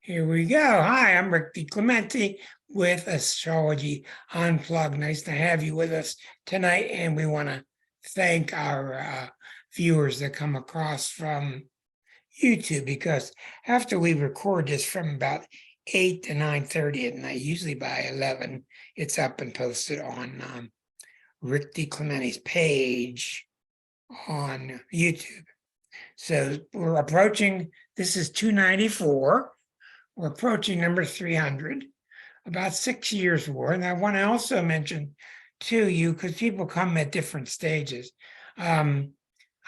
Here we go. Hi, I'm Rick DiClemente with Astrology Unplugged. Nice to have you with us tonight. And we want to thank our viewers that come across from YouTube, because after we record this from about 8 to 9:30 at night, usually by 11, it's up and posted on Rick DiClemente's page on YouTube. So we're approaching, this is 294. We're approaching number 300, about 6 years worth. And I want to also mention to you, because people come at different stages. I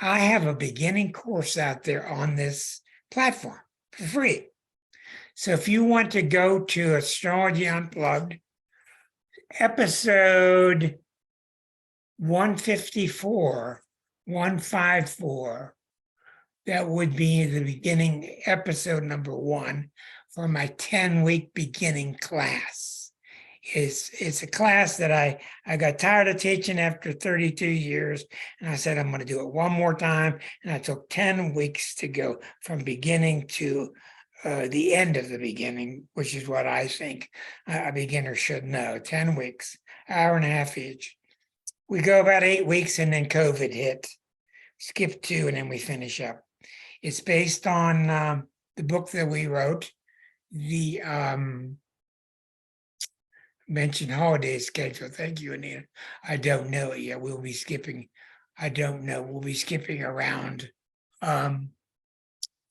have a beginning course out there on this platform for free. So if you want to go to Astrology Unplugged, episode 154, 154, that would be the beginning episode number 1 for my 10-week beginning class. It's a class that I got tired of teaching after 32 years, and I said I'm going to do it one more time, and I took 10 weeks to go from beginning to the end of the beginning, which is what I think a beginner should know. 10 weeks, hour and a half each. We go about 8 weeks, and then COVID hit. Skip 2, and then we finish up. It's based on the book that we wrote, the mentioned holiday schedule. Thank you, Anita. I don't know it yet. We'll be skipping. I don't know. We'll be skipping around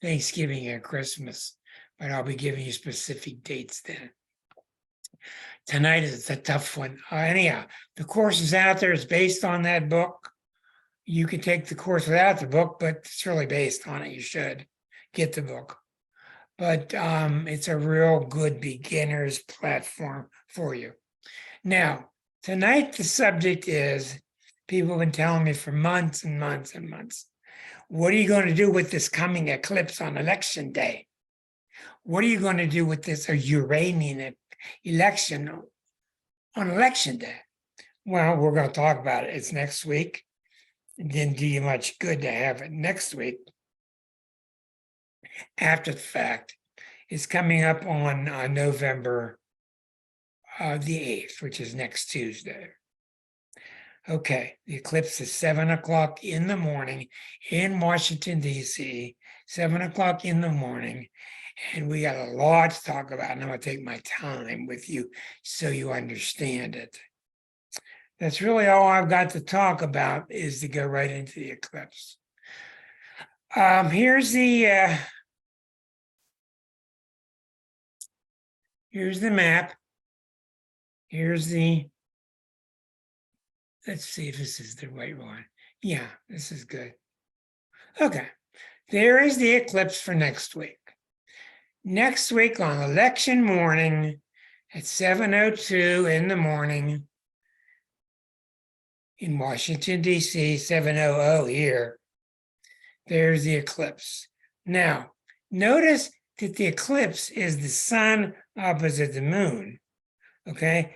Thanksgiving and Christmas, but I'll be giving you specific dates then. Tonight is a tough one. Anyhow, the course is out there. It's based on that book. You can take the course without the book, but it's really based on it. You should get the book. But it's a real good beginner's platform for you. Now, tonight the subject is, people have been telling me for months and months and months, what are you going to do with this coming eclipse on election day? What are you going to do with this Uranian election on election day? Well, we're going to talk about it. It's next week. It didn't do you much good to have it next week. After the fact, it's coming up on November the 8th, which is next Tuesday. Okay, the eclipse is 7 o'clock in the morning in Washington, D.C., 7 o'clock in the morning. And we got a lot to talk about, and I'm going to take my time with you so you understand it. That's really all I've got to talk about, is to go right into the eclipse. Here's the map. Here's the, let's see if this is the right one. Yeah, this is good. Okay, there is the eclipse for next week. Next week on election morning at 7:02 in the morning in Washington, D.C., 7:00 here, there's the eclipse. Now, notice that the eclipse is the sun opposite the moon, okay?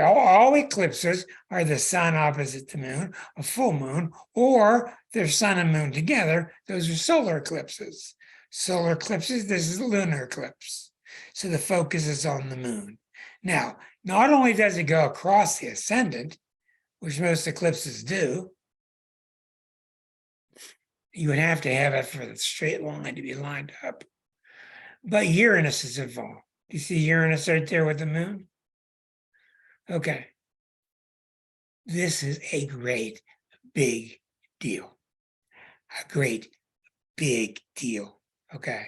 All eclipses are the sun opposite the moon, a full moon, or they're sun and moon together. Those are solar eclipses. Solar eclipses, this is a lunar eclipse. So the focus is on the moon. Now, not only does it go across the ascendant, which most eclipses do, you would have to have it for the straight line to be lined up, but Uranus is involved. You see Uranus right there with the moon? Okay. This is a great big deal. A great big deal. Okay.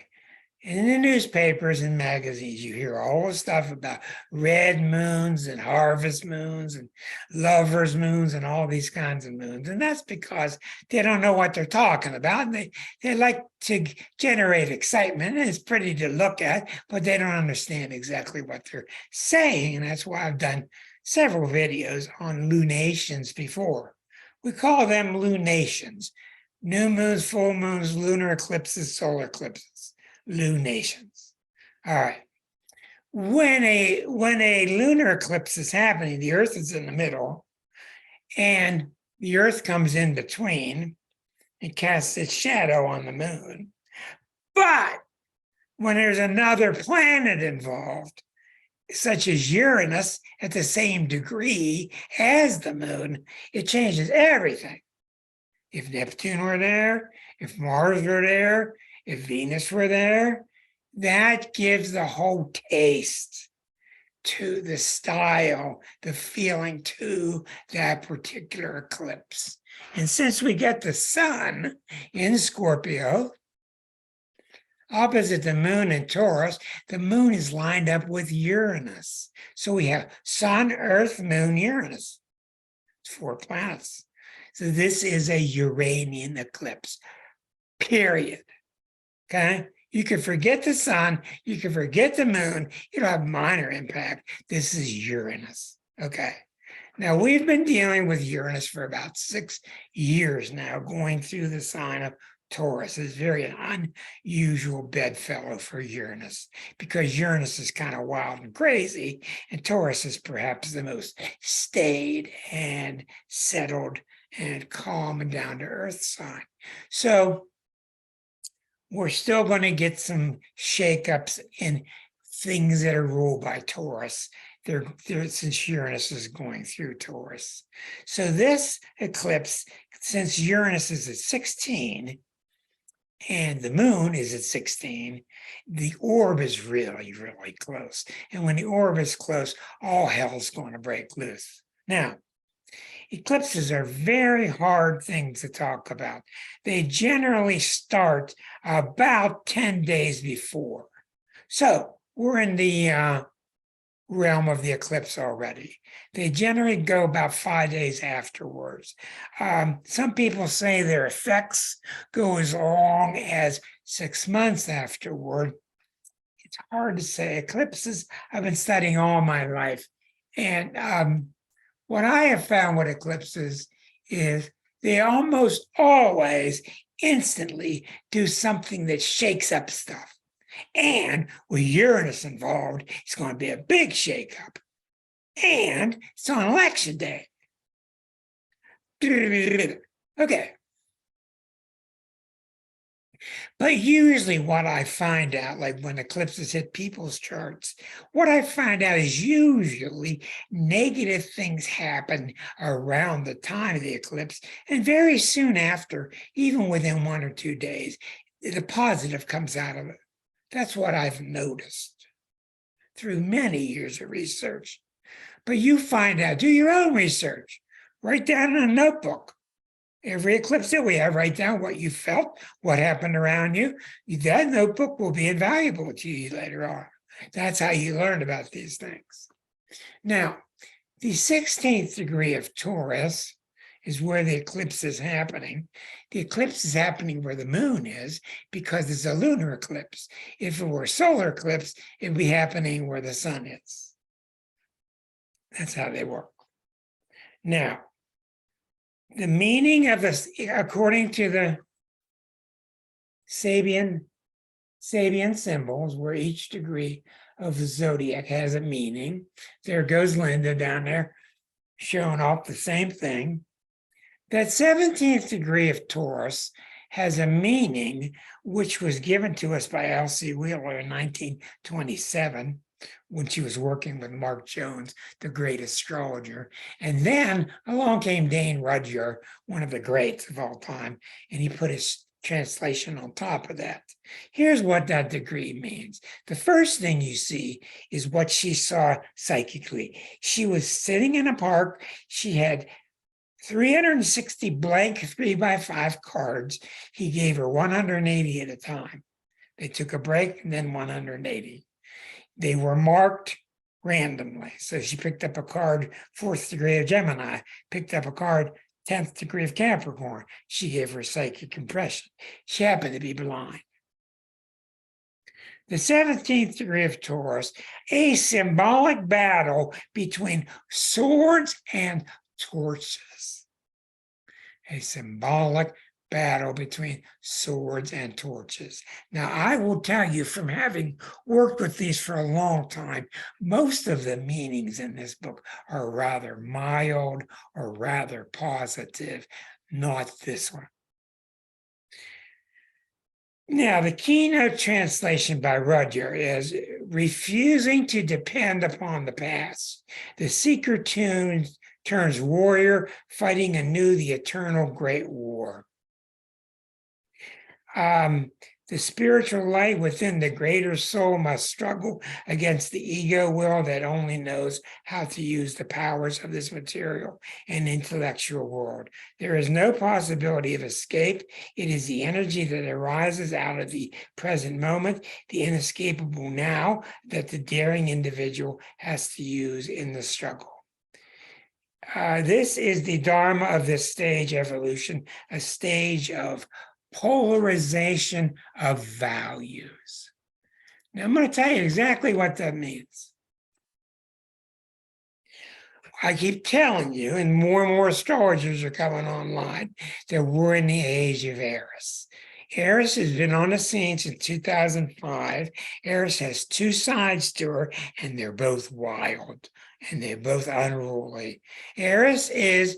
In the newspapers and magazines, you hear all the stuff about red moons and harvest moons and lovers moons and all these kinds of moons. And that's because they don't know what they're talking about. And they like to generate excitement. And it's pretty to look at, but they don't understand exactly what they're saying. And that's why I've done several videos on lunations before. We call them lunations. New moons, full moons, lunar eclipses, solar eclipses. Lunations. All right. When a lunar eclipse is happening, the Earth is in the middle, and the Earth comes in between. It casts its shadow on the moon. But When there's another planet involved, such as Uranus, at the same degree as the moon, it changes everything. If Neptune were there, if Mars were there, if Venus were there, that gives the whole taste to the style, the feeling to that particular eclipse. And since we get the sun in Scorpio, opposite the moon in Taurus, the moon is lined up with Uranus. So we have sun, earth, moon, Uranus. It's 4 planets. So this is a Uranian eclipse, period. Okay? You can forget the sun, you can forget the moon, it'll have minor impact. This is Uranus. Okay. Now we've been dealing with Uranus for about 6 years now, going through the sign of Taurus. It's very unusual bedfellow for Uranus because Uranus is kind of wild and crazy, and Taurus is perhaps the most staid and settled and calm and down to earth sign. So we're still going to get some shakeups in things that are ruled by Taurus. They're since Uranus is going through Taurus. So this eclipse, since Uranus is at 16 and the moon is at 16, the orb is really, really close. And when the orb is close, all hell's going to break loose. Now, eclipses are very hard things to talk about. They generally start about 10 days before. So we're in the realm of the eclipse already. They generally go about 5 days afterwards. Some people say their effects go as long as 6 months afterward. It's hard to say. Eclipses I've been studying all my life. And what I have found with eclipses is they almost always instantly do something that shakes up stuff. And with Uranus involved, it's going to be a big shakeup. And it's on election day. Okay. But usually what I find out, like when eclipses hit people's charts, what I find out is usually negative things happen around the time of the eclipse. And very soon after, even within 1 or 2 days, the positive comes out of it. That's what I've noticed through many years of research. But you find out, do your own research, write down in a notebook. Every eclipse that we have, write down what you felt, what happened around you. That notebook will be invaluable to you later on. That's how you learn about these things. Now, the 16th degree of Taurus is where the eclipse is happening. The eclipse is happening where the moon is because it's a lunar eclipse. If it were a solar eclipse, it'd be happening where the sun is. That's how they work. Now, the meaning of this, according to the Sabian symbols, where each degree of the zodiac has a meaning. There goes Linda down there showing off the same thing. That 17th degree of Taurus has a meaning which was given to us by Elsie Wheeler in 1927 when she was working with Mark Jones, the great astrologer. And then along came Dane Rudhyar, one of the greats of all time, and he put his translation on top of that. Here's what that degree means. The first thing you see is what she saw psychically. She was sitting in a park. She had 360 blank 3x5 cards. He gave her 180 at a time. They took a break and then 180. They were marked randomly. So she picked up a card, 4th degree of Gemini, picked up a card, 10th degree of Capricorn. She gave her psychic impression. She happened to be blind. The 17th degree of Taurus, a symbolic battle between swords and torches. A symbolic battle between swords and torches. Now, I will tell you from having worked with these for a long time, most of the meanings in this book are rather mild or rather positive, not this one. Now, the keynote translation by Rudyard is refusing to depend upon the past. The seeker turns warrior, fighting anew the eternal great war. The spiritual light within the greater soul must struggle against the ego will that only knows how to use the powers of this material and intellectual world. There is no possibility of escape. It is the energy that arises out of the present moment, the inescapable now, that the daring individual has to use in the struggle. This is the dharma of this stage evolution, a stage of polarization of values. Now, I'm going to tell you exactly what that means. I keep telling you, and more astrologers are coming online, that we're in the age of Eris. Eris has been on the scene since 2005. Eris has two sides to her, and they're both wild, and they're both unruly. Eris is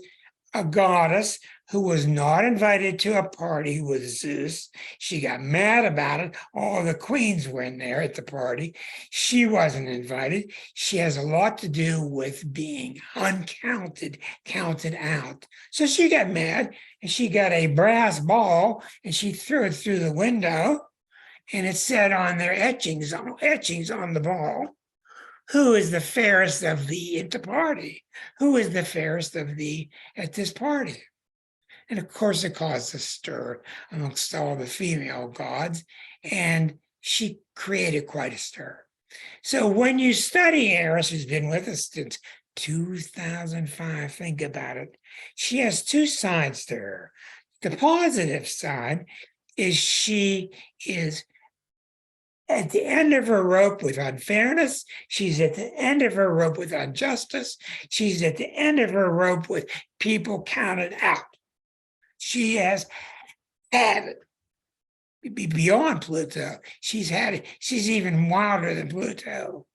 a goddess who was not invited to a party with Zeus. She got mad about it. All the queens were in there at the party. She wasn't invited. She has a lot to do with being uncounted, counted out. So she got mad, and she got a brass ball, and she threw it through the window, and it said on their etchings on the ball, who is the fairest of thee at the party? Who is the fairest of thee at this party? And of course, it caused a stir amongst all the female gods, and she created quite a stir. So when you study Eris, who's been with us since 2005, think about it. She has two sides to her. The positive side is she is at the end of her rope with unfairness. She's at the end of her rope with injustice. She's at the end of her rope with people counted out. She has had it beyond Pluto. She's had it. She's even wilder than Pluto.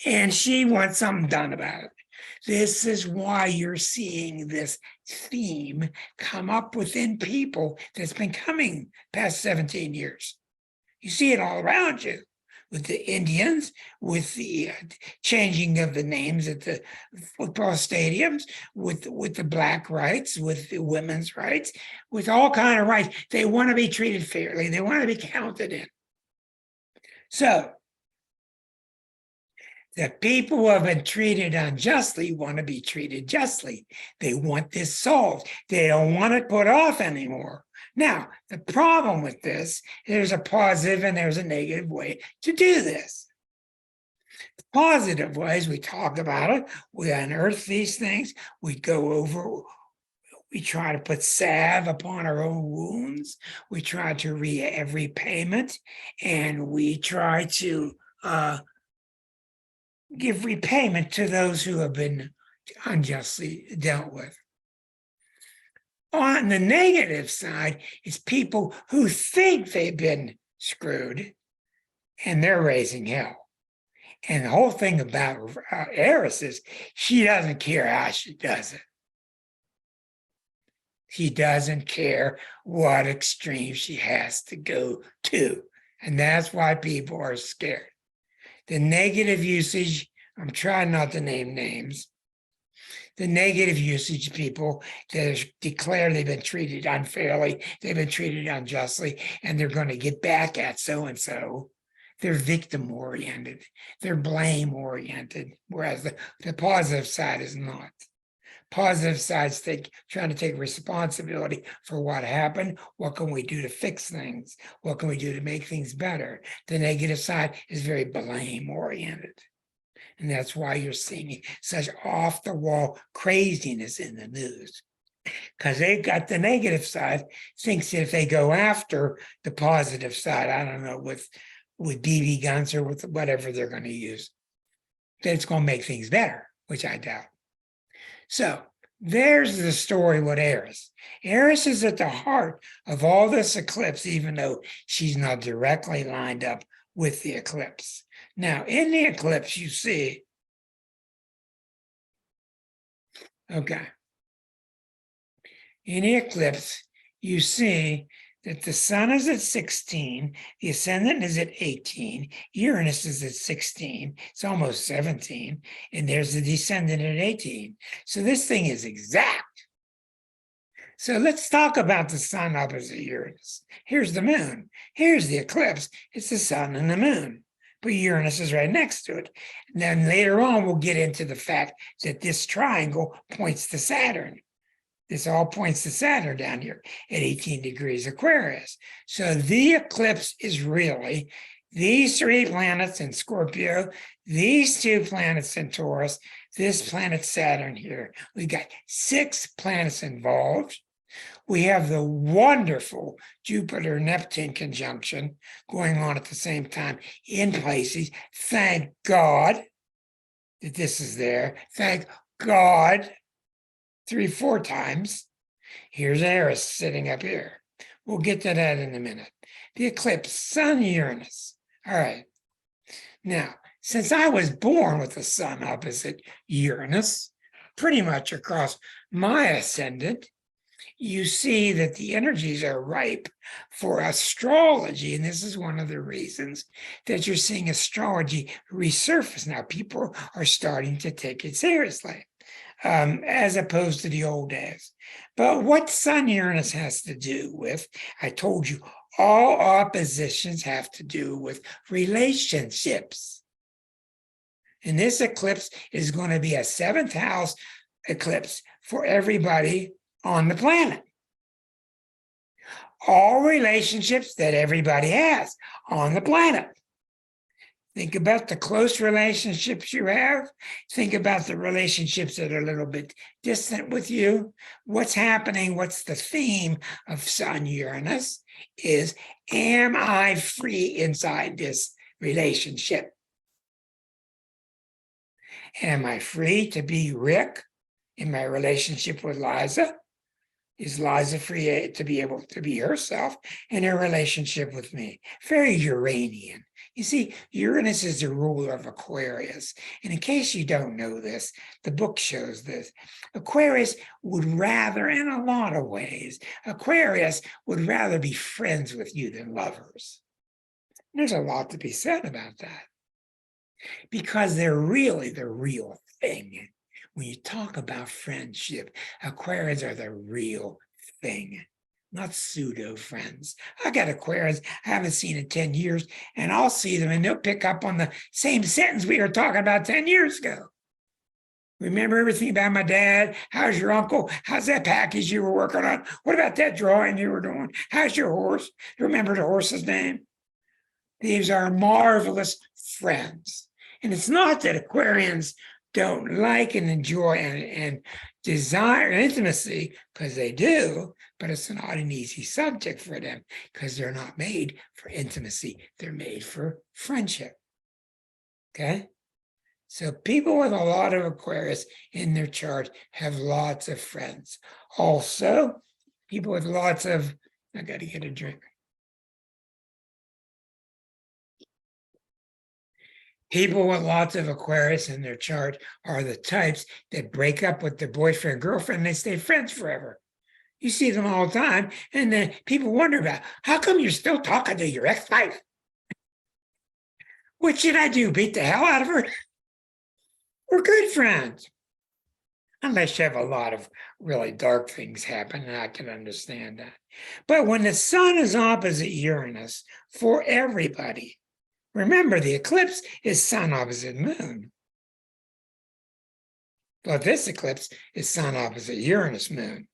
And she wants something done about it. This is why you're seeing this theme come up within people that's been coming past 17 years. You see it all around you, with the Indians, with the changing of the names at the football stadiums, with the black rights, with the women's rights, with all kind of rights. They want to be treated fairly. They want to be counted in. So the people who have been treated unjustly want to be treated justly. They want this solved. They don't want it put off anymore. Now, the problem with this, there's a positive and there's a negative way to do this. The positive ways, we talk about it, we unearth these things, we go over, we try to put salve upon our own wounds, we try to repayment, and we try to give repayment to those who have been unjustly dealt with. On the negative side is people who think they've been screwed and they're raising hell. And the whole thing about Eris is she doesn't care how she does it. She doesn't care what extreme she has to go to. And that's why people are scared. The negative usage, I'm trying not to name names, the negative usage people that declare they've been treated unfairly, they've been treated unjustly, and they're going to get back at so-and-so. They're victim-oriented, they're blame-oriented, whereas the positive side is not. Positive side's trying to take responsibility for what happened. What can we do to fix things? What can we do to make things better? The negative side is very blame-oriented. And that's why you're seeing such off-the-wall craziness in the news. Because they've got the negative side, thinks that if they go after the positive side, I don't know, with BB guns or with whatever they're going to use, that it's going to make things better, which I doubt. So there's the story with Eris. Eris is at the heart of all this eclipse, even though she's not directly lined up with the eclipse. Now, in the eclipse, you see, okay, in the eclipse, you see that the sun is at 16, the ascendant is at 18, Uranus is at 16, it's almost 17, and there's the descendant at 18. So this thing is exact. So let's talk about the sun opposite Uranus. Here's the moon. Here's the eclipse. It's the sun and the moon. But Uranus is right next to it. And then later on, we'll get into the fact that this triangle points to Saturn. This all points to Saturn down here at 18 degrees Aquarius. So the eclipse is really these 3 planets in Scorpio, these 2 planets in Taurus, this planet Saturn here. We got 6 planets involved. We have the wonderful Jupiter-Neptune conjunction going on at the same time in Pisces. Thank God that this is there. Thank God 3-4 times. Here's Eris sitting up here. We'll get to that in a minute. The eclipse, Sun, Uranus. All right. Now, since I was born with the sun opposite Uranus, pretty much across my ascendant, you see that the energies are ripe for astrology. And this is one of the reasons that you're seeing astrology resurface now. People are starting to take it seriously, as opposed to the old days. But what Sun Uranus has to do with, I told you, all oppositions have to do with relationships. And this eclipse is going to be a 7th house eclipse for everybody on the planet. All relationships that everybody has on the planet. Think about the close relationships you have. Think about the relationships that are a little bit distant with you. What's happening? What's the theme of Sun Uranus is, am I free inside this relationship? Am I free to be Rick in my relationship with Liza? Is Liza free to be able to be herself in her relationship with me? Very Uranian. You see, Uranus is the ruler of Aquarius. And in case you don't know this, the book shows this. Aquarius would rather, in a lot of ways, Aquarius would rather be friends with you than lovers. There's a lot to be said about that. Because they're really the real thing. When you talk about friendship, Aquarians are the real thing, not pseudo friends. I got Aquarians I haven't seen in 10 years, and I'll see them and they'll pick up on the same sentence we were talking about 10 years ago. Remember everything about my dad? How's your uncle? How's that package you were working on? What about that drawing you were doing? How's your horse? Remember the horse's name? These are marvelous friends. And it's not that Aquarians don't like and enjoy and desire intimacy, because they do, but it's not an easy subject for them because they're not made for intimacy. They're made for friendship. Okay? So people with a lot of Aquarius in their chart have lots of friends. Also, people with lots of, I got to get a drink. People with lots of Aquarius in their chart are the types that break up with their boyfriend, girlfriend, and they stay friends forever. You see them all the time, and then people wonder about, how come you're still talking to your ex-wife? What should I do, beat the hell out of her? We're good friends. Unless you have a lot of really dark things happen, and I can understand that. But when the sun is opposite Uranus, for everybody, remember, the eclipse is sun opposite moon. But this eclipse is sun opposite Uranus moon.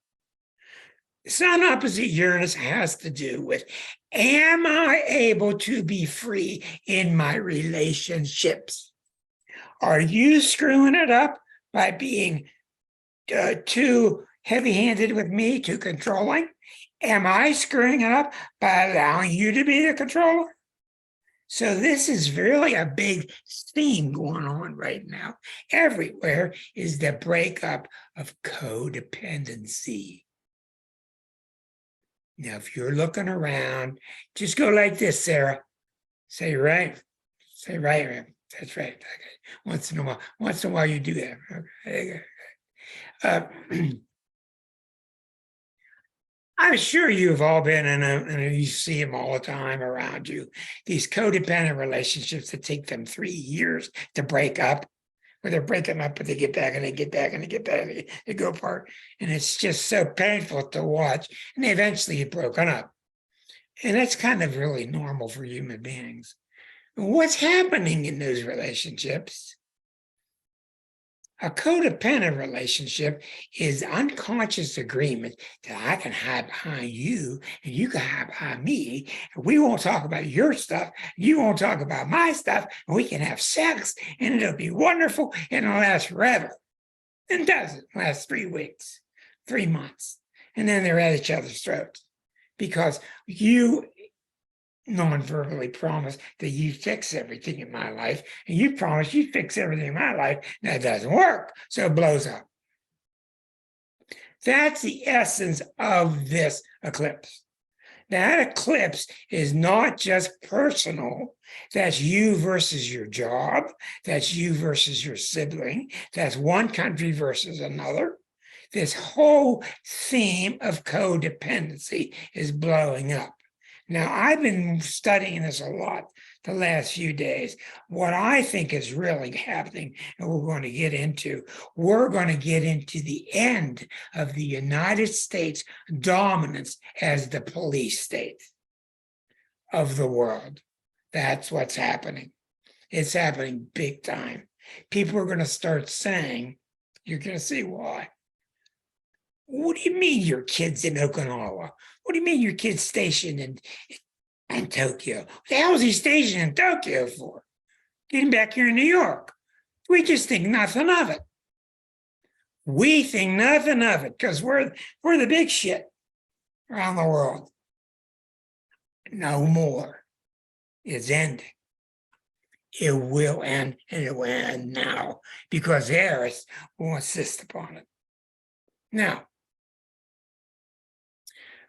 Sun opposite Uranus has to do with, am I able to be free in my relationships? Are you screwing it up by being too heavy-handed with me, too controlling? Am I screwing it up by allowing you to be the controller? So this is really a big theme going on right now. Everywhere is the breakup of codependency. Now, if you're looking around, just go like this, Sarah. Say right. Say right. That's right. Okay. Once in a while you do that. Okay. I'm sure you've all been and you see them all the time around you. These codependent relationships that take them 3 years to break up, where they're breaking up, but they get back and they get back and they get back and they go apart. And it's just so painful to watch. And they eventually get broken up. And that's kind of really normal for human beings. What's happening in those relationships? A codependent relationship is unconscious agreement that I can hide behind you and you can hide behind me. And we won't talk about your stuff. You won't talk about my stuff. And we can have sex and it'll be wonderful and it'll last forever. And doesn't last 3 weeks, 3 months. And then they're at each other's throats because you non-verbally promise that you fix everything in my life, and you promise you fix everything in my life. That doesn't work, so it blows up. That's the essence of this eclipse. That eclipse is not just personal. That's you versus your job. That's you versus your sibling. That's one country versus another. This whole theme of codependency is blowing up. Now, I've been studying this a lot the last few days. What I think is really happening, and we're going to get into the end of the United States dominance as the police state of the world. That's what's happening. It's happening big time. People are going to start saying, you're going to see why. What do you mean your kid's in Okinawa? What do you mean your kid's stationed in Tokyo? What the hell is he stationed in Tokyo for? Get him back here in New York. We just think nothing of it. We think nothing of it because we're the big shit around the world. No more. It's ending. It will end, and it will end now because Harris will insist upon it. Now,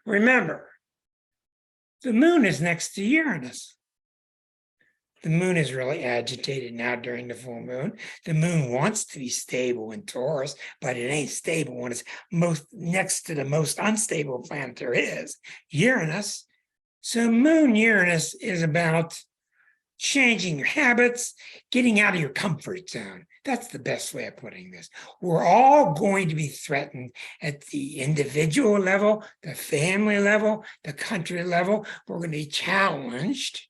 remember, the moon is next to Uranus. The moon is really agitated now during the full moon. The moon wants to be stable in Taurus, but it ain't stable when it's next to the most unstable planet there is, Uranus. So moon Uranus is about changing your habits, getting out of your comfort zone. That's the best way of putting this. We're all going to be threatened at the individual level, the family level, the country level. We're going to be challenged.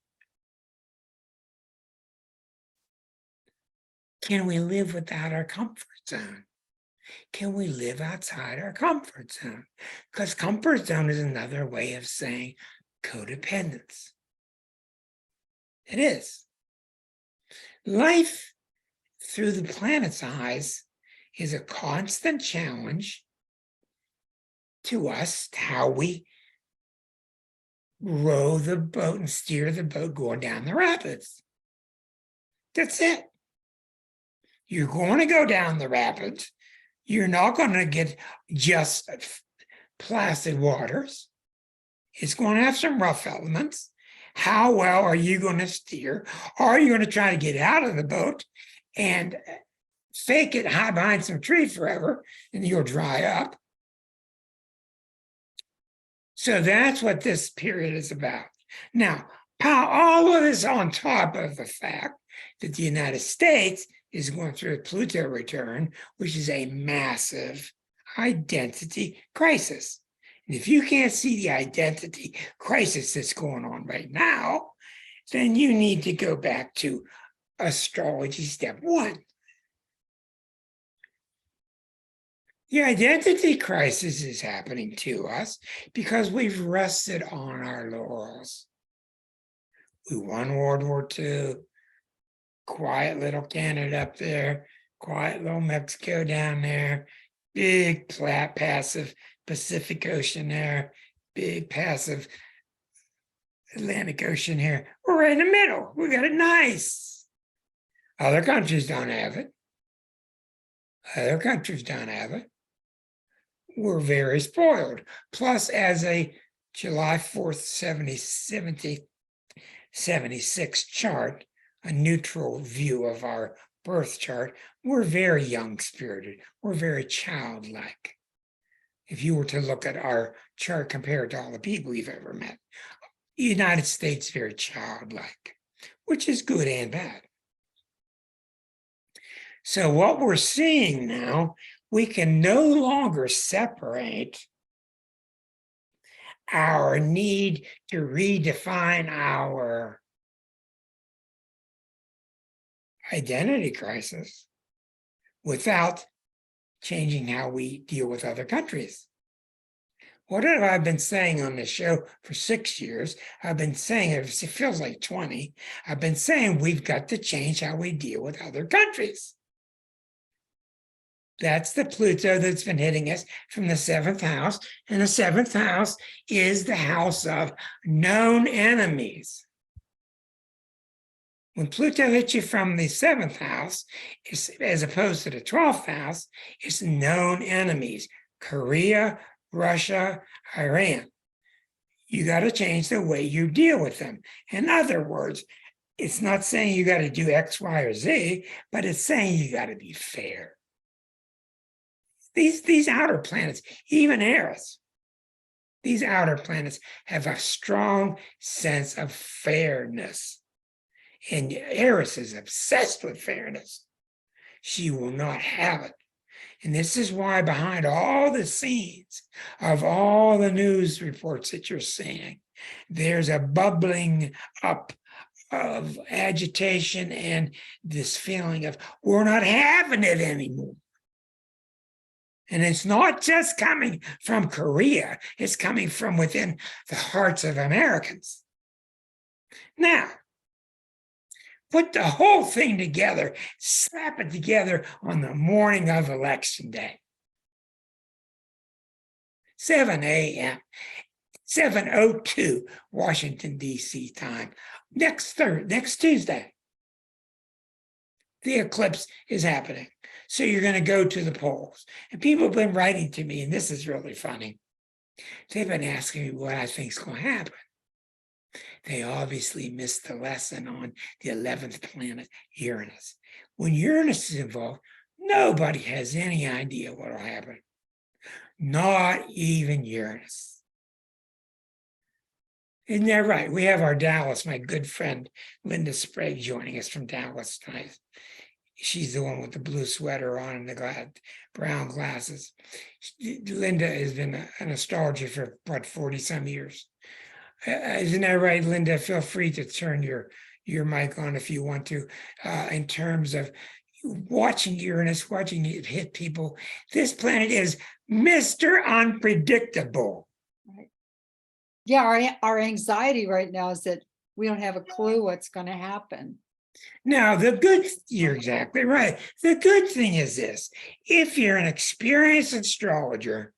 Can we live without our comfort zone? Can we live outside our comfort zone? Because comfort zone is another way of saying codependence. It is. Life through the planet's eyes is a constant challenge to us, to how we row the boat and steer the boat going down the rapids. That's it. You're going to go down the rapids. You're not going to get just placid waters. It's going to have some rough elements. How well are you going to steer? Are you going to try to get out of the boat and fake it, hide behind some tree forever, and you'll dry up? So that's what this period is about. Now, all of this on top of the fact that the United States is going through a Pluto return, which is a massive identity crisis. And if you can't see the identity crisis that's going on right now, then you need to go back to astrology step 1. The identity crisis is happening to us because we've rested on our laurels. We won World War II, quiet little Canada up there, quiet little Mexico down there, big passive Pacific Ocean there, big passive Atlantic Ocean here. We're right in the middle. We got it nice. Other countries don't have it. Other countries don't have it. We're very spoiled. Plus, as a July 4th, 76 chart, a neutral view of our birth chart, we're very young-spirited. We're very childlike. If you were to look at our chart compared to all the people you've ever met, the United States very childlike, which is good and bad. So what we're seeing now, we can no longer separate our need to redefine our identity crisis without changing how we deal with other countries. What have I been saying on this show for 6 years? I've been saying, it feels like 20. I've been saying we've got to change how we deal with other countries. That's the Pluto that's been hitting us from the 7th house. And the 7th house is the house of known enemies. When Pluto hits you from the 7th house, as opposed to the 12th house, it's known enemies. Korea, Russia, Iran. You got to change the way you deal with them. In other words, it's not saying you got to do X, Y, or Z, but it's saying you got to be fair. These outer planets, even Eris, these outer planets have a strong sense of fairness. And Eris is obsessed with fairness. She will not have it. And this is why behind all the scenes of all the news reports that you're seeing, there's a bubbling up of agitation and this feeling of we're not having it anymore. And it's not just coming from Korea, it's coming from within the hearts of Americans. Now, put the whole thing together, slap it together on the morning of Election Day. 7 a.m., 7:02 Washington, D.C. time, next Tuesday. The eclipse is happening. So you're going to go to the polls. And people have been writing to me, and this is really funny. They've been asking me what I think is going to happen. They obviously missed the lesson on the 11th planet, Uranus. When Uranus is involved, nobody has any idea what will happen. Not even Uranus. Isn't that right? We have our Dallas, my good friend Linda Sprague, joining us from Dallas tonight. She's the one with the blue sweater on and the brown glasses. Linda has been an astrologer for, 40-some years. Isn't that right, Linda? Feel free to turn your mic on if you want to. In terms of watching Uranus, watching it hit people, this planet is Mr. Unpredictable. Yeah, our anxiety right now is that we don't have a clue what's going to happen. Now, you're exactly right. The good thing is this: if you're an experienced astrologer,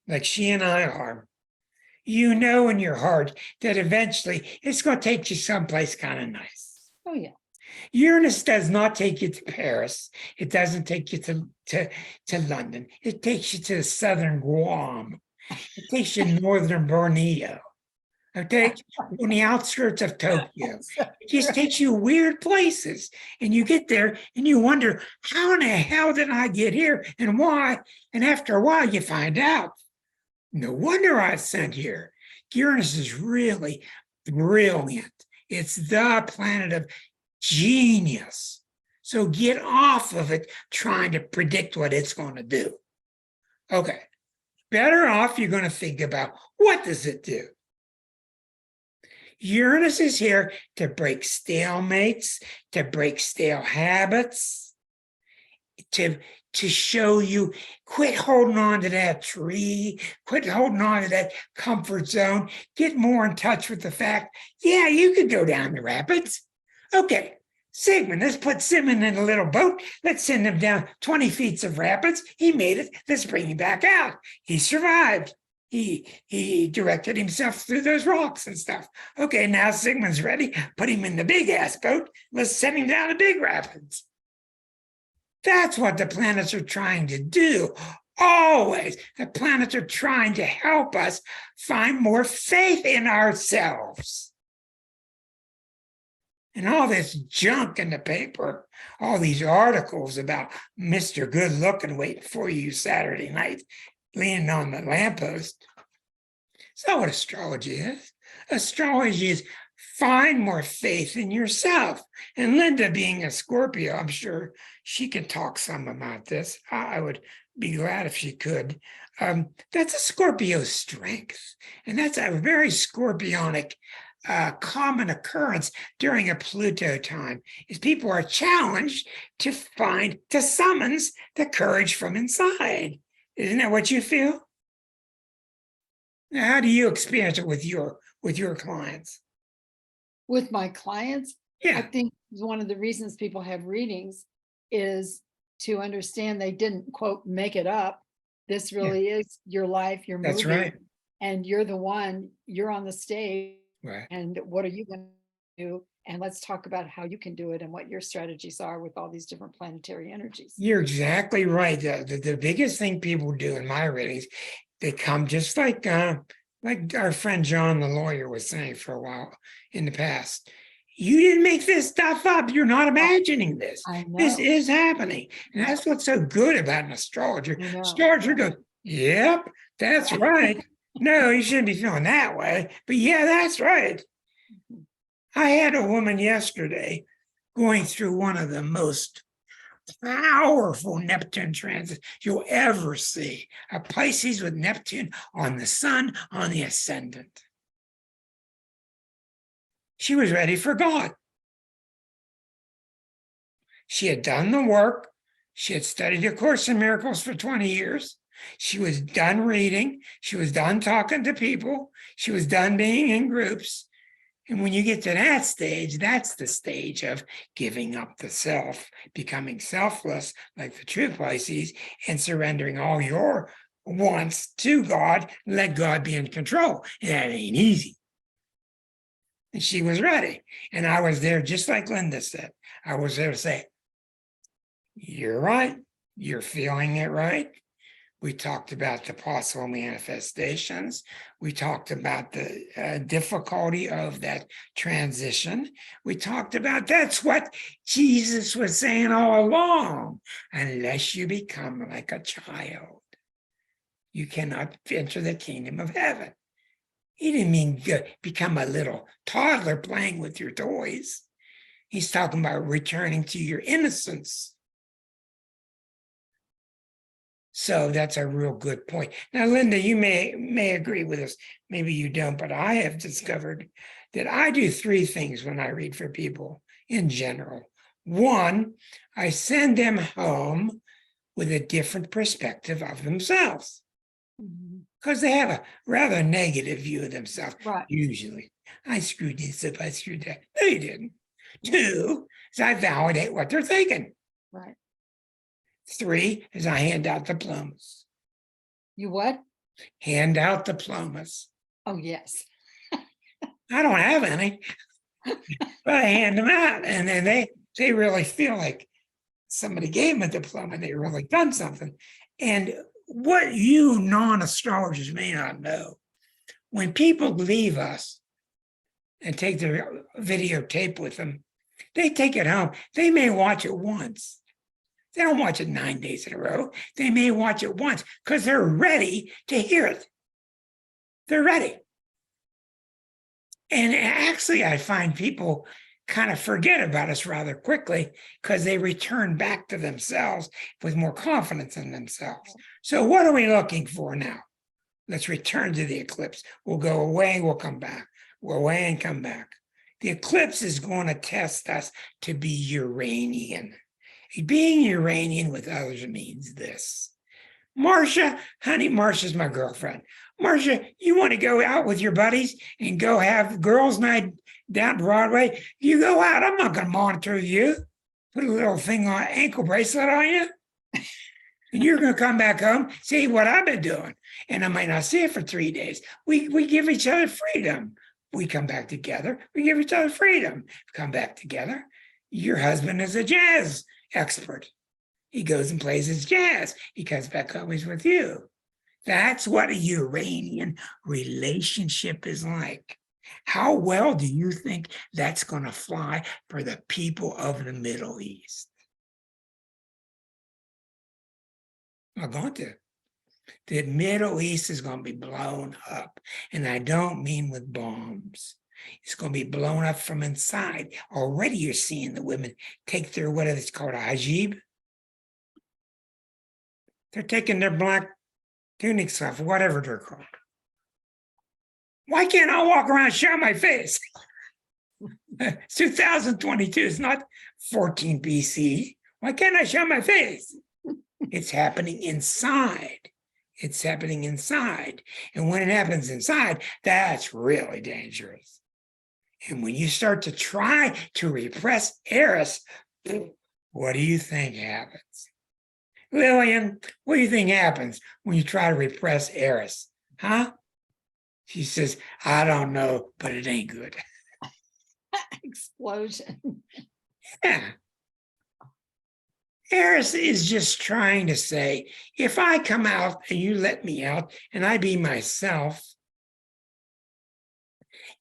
like she and I are, you know in your heart that eventually it's going to take you someplace kind of nice. Oh, yeah. Uranus does not take you to Paris. It doesn't take you to London. It takes you to southern Guam. It takes you to northern Borneo. Okay, on the outskirts of Tokyo. It just takes you weird places. And you get there and you wonder, how in the hell did I get here and why? And after a while, you find out. No wonder I was sent here. Uranus is really brilliant. It's the planet of genius. So get off of it trying to predict what it's going to do. Okay, better off you're going to think about, what does it do? Uranus is here to break stalemates, to break stale habits, to show you, quit holding on to that tree, quit holding on to that comfort zone, get more in touch with the fact, yeah, you could go down the rapids. Okay, Sigmund, let's put Sigmund in a little boat. Let's send him down 20 feet of rapids. He made it. Let's bring him back out. He survived. He directed himself through those rocks and stuff. Okay, now Sigmund's ready. Put him in the big ass boat. Let's send him down the big rapids. That's what the planets are trying to do. Always, the planets are trying to help us find more faith in ourselves. And all this junk in the paper, all these articles about Mr. Good Looking waiting for you Saturday night, leaning on the lamppost. It's not what astrology is. Astrology is find more faith in yourself. And Linda, being a Scorpio, I'm sure she can talk some about this. I would be glad if she could. That's a Scorpio strength. And that's a very Scorpionic common occurrence during a Pluto time, is people are challenged to summons the courage from inside. Isn't that what you feel? Now, how do you experience it with your clients? With my clients, I Yeah, think one of the reasons people have readings is to understand they didn't, quote, make it up. This really is your life, your that's movie, right. and you're the one, you're on the stage, Right. and what are you going to do? And let's talk about how you can do it and what your strategies are with all these different planetary energies. You're exactly right. The biggest thing people do in my readings, they come just like our friend John, the lawyer, was saying for a while in the past. You didn't make this stuff up. You're not imagining this. I know. This is happening. And that's what's so good about an astrologer. I know. Astrologer goes, yep, that's right. No, you shouldn't be feeling that way. But yeah, that's right. I had a woman yesterday going through one of the most powerful Neptune transits you'll ever see. A Pisces with Neptune on the sun, on the ascendant. She was ready for God. She had done the work. She had studied A Course in Miracles for 20 years. She was done reading. She was done talking to people. She was done being in groups. And when you get to that stage, that's the stage of giving up the self, becoming selfless, like the true Pisces, and surrendering all your wants to God, and let God be in control. And that ain't easy. And she was ready. And I was there, just like Linda said. I was there to say, you're right. You're feeling it right. We talked about the possible manifestations. We talked about the difficulty of that transition. We talked about that's what Jesus was saying all along. Unless you become like a child, you cannot enter the kingdom of heaven. He didn't mean become a little toddler playing with your toys. He's talking about returning to your innocence. So that's a real good point. Now, Linda, you may agree with us, maybe you don't, but I have discovered that I do three things when I read for people in general. One, I send them home with a different perspective of themselves because they have a rather negative view of themselves. Right. Usually, I screwed this up, I screwed that. No, you didn't. Two, is I validate what they're thinking. Right. Three is I hand out diplomas. You what? Hand out diplomas. Oh, yes. I don't have any, but I hand them out. And then they really feel like somebody gave them a diploma and they really done something. And what you non-astrologers may not know, when people leave us and take their videotape with them, they take it home. They may watch it once. They don't watch it 9 days in a row. They may watch it once because they're ready to hear it. They're ready. And actually, I find people kind of forget about us rather quickly because they return back to themselves with more confidence in themselves. So what are we looking for now? Let's return to the eclipse. We'll go away, we'll come back. We're away and come back. The eclipse is going to test us to be Uranian. Being Uranian with others means this. Marcia, honey, Marcia's my girlfriend. Marcia, you want to go out with your buddies and go have girls' night down Broadway? You go out. I'm not going to monitor you. Put a little thing on, ankle bracelet on you. And you're going to come back home, see what I've been doing. And I might not see it for 3 days. We give each other freedom. We come back together. We give each other freedom. Come back together. Your husband is a jazz expert. He goes and plays his jazz. He comes back home, he's with you. That's what a Uranian relationship is like. How well do you think that's going to fly for the people of the Middle East? Not going to. The Middle East is going to be blown up. And I don't mean with bombs. It's going to be blown up from inside. Already you're seeing the women take their, what is it called, a hijab? They're taking their black tunics off, whatever they're called. Why can't I walk around and show my face? It's 2022, it's not 14 BC. Why can't I show my face? It's happening inside. It's happening inside. And when it happens inside, that's really dangerous. And when you start to try to repress Eris, what do you think happens? Lillian, what do you think happens when you try to repress Eris? Huh? She says, I don't know, but it ain't good. Explosion. Yeah. Eris is just trying to say, if I come out and you let me out and I be myself,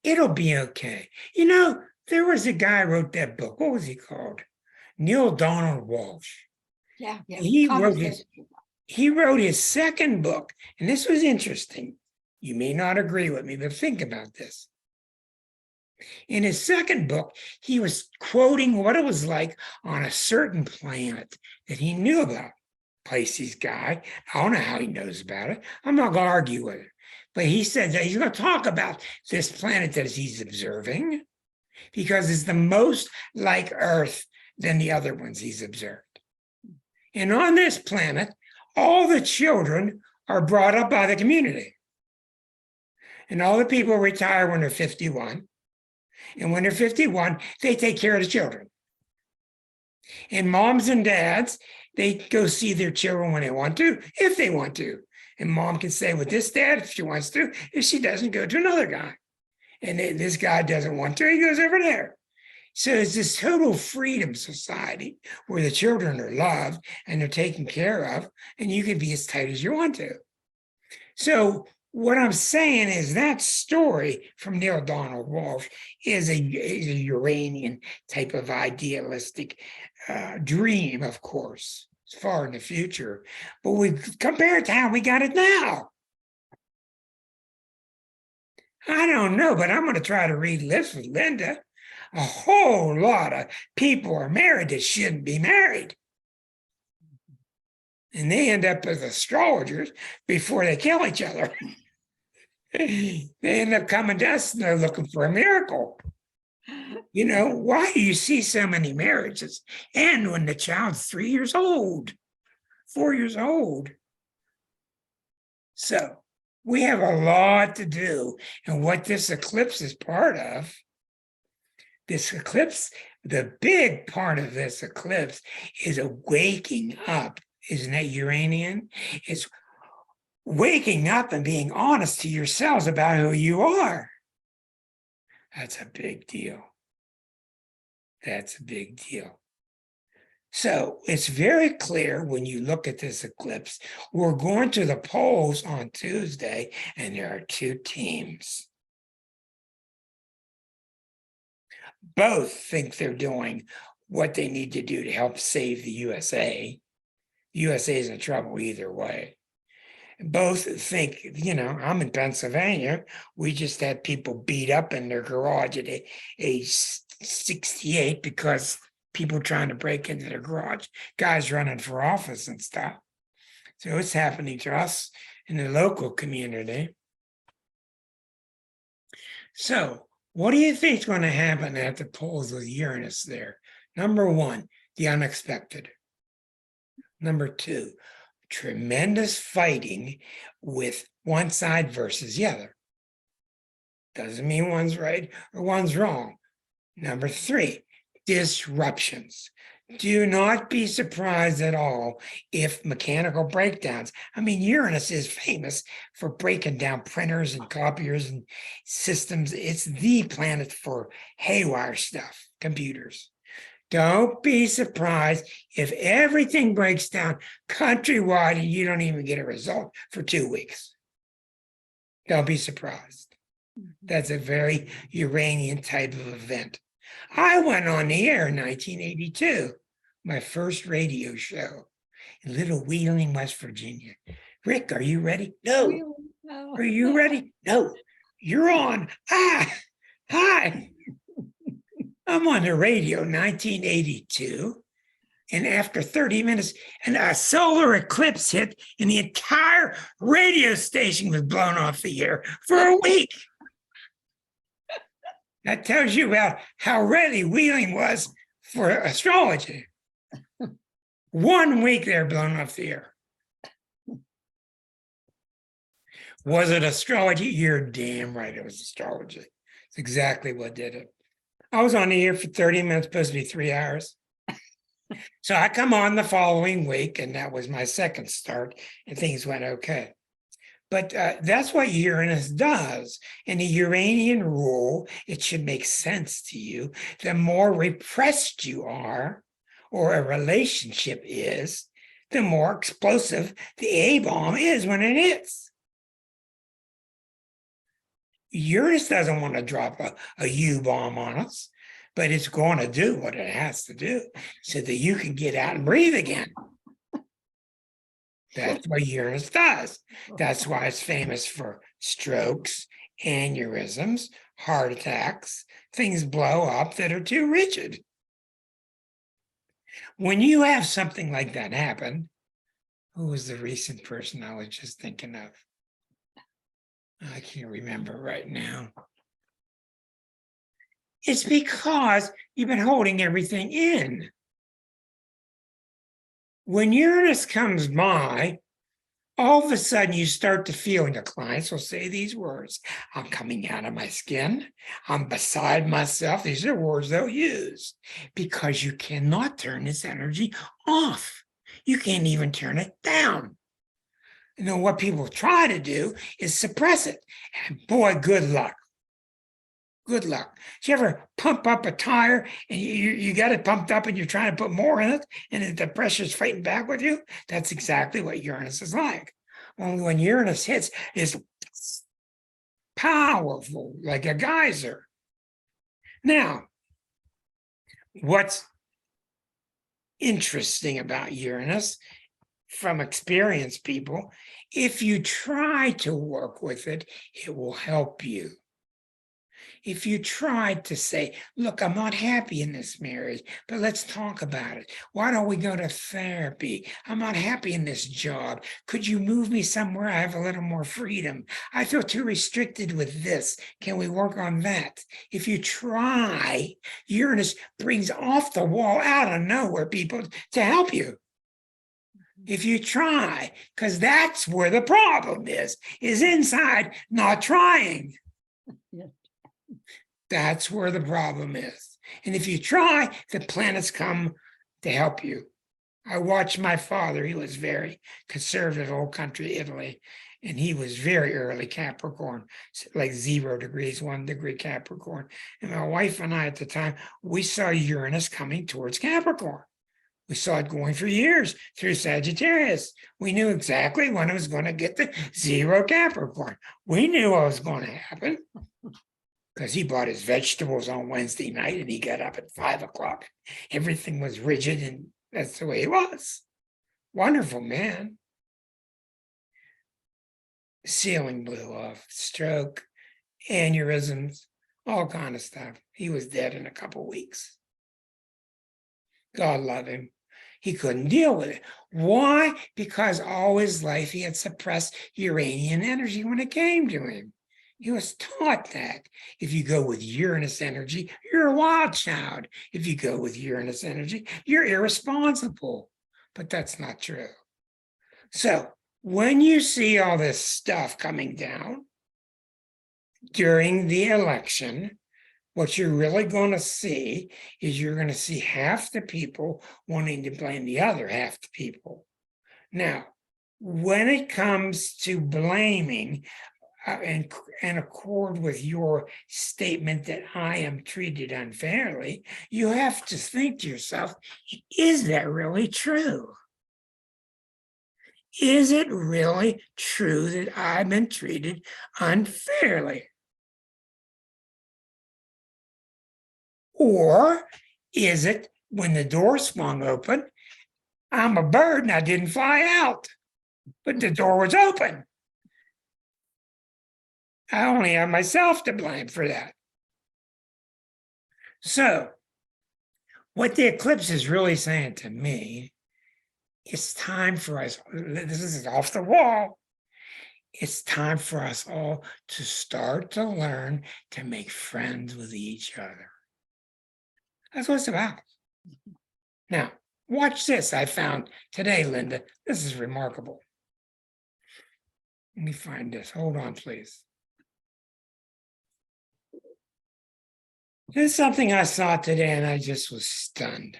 it'll be okay. You know, there was a guy who wrote that book. What was he called? Neil Donald Walsh. Yeah. He wrote his second book, and this was interesting. You may not agree with me, but think about this. In his second book, he was quoting what it was like on a certain planet that he knew about. Pisces guy. I don't know how he knows about it. I'm not going to argue with it. But he said that he's going to talk about this planet that he's observing because it's the most like Earth than the other ones he's observed. And on this planet, all the children are brought up by the community. And all the people retire when they're 51. And when they're 51, they take care of the children. And moms and dads, they go see their children when they want to, if they want to. And mom can stay with this dad if she wants to. If she doesn't, go to another guy. And this guy doesn't want to, he goes over there. So it's this total freedom society where the children are loved and they're taken care of, and you can be as tight as you want to. So what I'm saying is that story from Neil Donald Walsh is a Uranian type of idealistic dream, of course. It's far in the future, but we compare it to how we got it now. I don't know, but I'm going to try to read Lips with Linda. A whole lot of people are married that shouldn't be married. And they end up as astrologers before they kill each other. They end up coming to us and they're looking for a miracle. You know, why do you see so many marriages end when the child's 3 years old, 4 years old? So we have a lot to do. And what this eclipse is part of, this eclipse, the big part of this eclipse is a waking up. Isn't that Uranian? It's waking up and being honest to yourselves about who you are. That's a big deal. That's a big deal. So it's very clear when you look at this eclipse, we're going to the polls on Tuesday, and there are two teams. Both think they're doing what they need to do to help save the USA. The USA is in trouble either way. Both think, you know, I'm in Pennsylvania. We just had people beat up in their garage at age 68 because people trying to break into their garage, guys running for office and stuff. So it's happening to us in the local community. So what do you think is going to happen at the polls with Uranus there? Number one, the unexpected. Number two, tremendous fighting with one side versus the other. Doesn't mean one's right or one's wrong. Number three, disruptions. Do not be surprised at all if mechanical breakdowns. I mean, Uranus is famous for breaking down printers and copiers and systems. It's the planet for haywire stuff, computers. Don't be surprised if everything breaks down countrywide and you don't even get a result for 2 weeks. Don't be surprised. That's a very Uranian type of event. I went on the air in 1982, my first radio show in Little Wheeling, West Virginia. Rick, are you ready? No. Really? No. Are you ready? No. You're on. Ah, hi. I'm on the radio, 1982. And after 30 minutes, and a solar eclipse hit, and the entire radio station was blown off the air for a week. That tells you about how ready Wheeling was for astrology. 1 week they're blown off the air. Was it astrology? You're damn right it was astrology. It's exactly what did it. I was on the air for 30 minutes, supposed to be 3 hours. So I come on the following week, and that was my second start, and things went okay. But that's what Uranus does. In the Uranian rule, it should make sense to you. The more repressed you are, or a relationship is, the more explosive the A-bomb is when it hits. Uranus doesn't want to drop a U-bomb on us, but it's going to do what it has to do so that you can get out and breathe again. That's what Uranus does. That's why it's famous for strokes, aneurysms, heart attacks, things blow up that are too rigid. When you have something like that happen, who was the recent person I was just thinking of? I can't remember right now. It's because you've been holding everything in. When Uranus comes by, all of a sudden you start to feel, and the clients will say these words, I'm coming out of my skin, I'm beside myself. These are words they'll use because you cannot turn this energy off. You can't even turn it down. You know, what people try to do is suppress it. And boy, good luck. Good luck. Did you ever pump up a tire and you got it pumped up and you're trying to put more in it and the pressure's fighting back with you? That's exactly what Uranus is like. Only when Uranus hits, it's powerful, like a geyser. Now, what's interesting about Uranus from experienced people, if you try to work with it, it will help you. If you tried to say, look, I'm not happy in this marriage, but let's talk about it. Why don't we go to therapy? I'm not happy in this job. Could you move me somewhere I have a little more freedom? I feel too restricted with this. Can we work on that? If you try, Uranus brings off the wall out of nowhere people to help you. If you try, because that's where the problem is inside not trying. Yeah. That's where the problem is. And if you try, the planets come to help you. I watched my father. He was very conservative, old country Italy. And he was very early Capricorn, like 0 degrees, 1 degree Capricorn. And my wife and I at the time, we saw Uranus coming towards Capricorn. We saw it going for years through Sagittarius. We knew exactly when it was going to get to 0 Capricorn. We knew what was going to happen. Because he bought his vegetables on Wednesday night and he got up at 5 o'clock. Everything was rigid and that's the way he was. Wonderful man. Ceiling blew off, stroke, aneurysms, all kind of stuff. He was dead in a couple weeks. God love him. He couldn't deal with it. Why? Because all his life he had suppressed Uranian energy when it came to him. He was taught that if you go with Uranus energy, you're a wild child. If you go with Uranus energy, you're irresponsible. But that's not true. So when you see all this stuff coming down during the election, what you're really going to see is you're going to see half the people wanting to blame the other half the people. Now, when it comes to blaming, and accord with your statement that I am treated unfairly, you have to think to yourself, is that really true? Is it really true that I've been treated unfairly? Or is it when the door swung open, I'm a bird and I didn't fly out? but the door was open. I only have myself to blame for that. So, what the eclipse is really saying to me, it's time for us, this is off the wall, it's time for us all to start to learn to make friends with each other. That's what it's about. Now, watch this I found today, Linda. This is remarkable. Let me find this. Hold on, please. This is something I saw today and I just was stunned.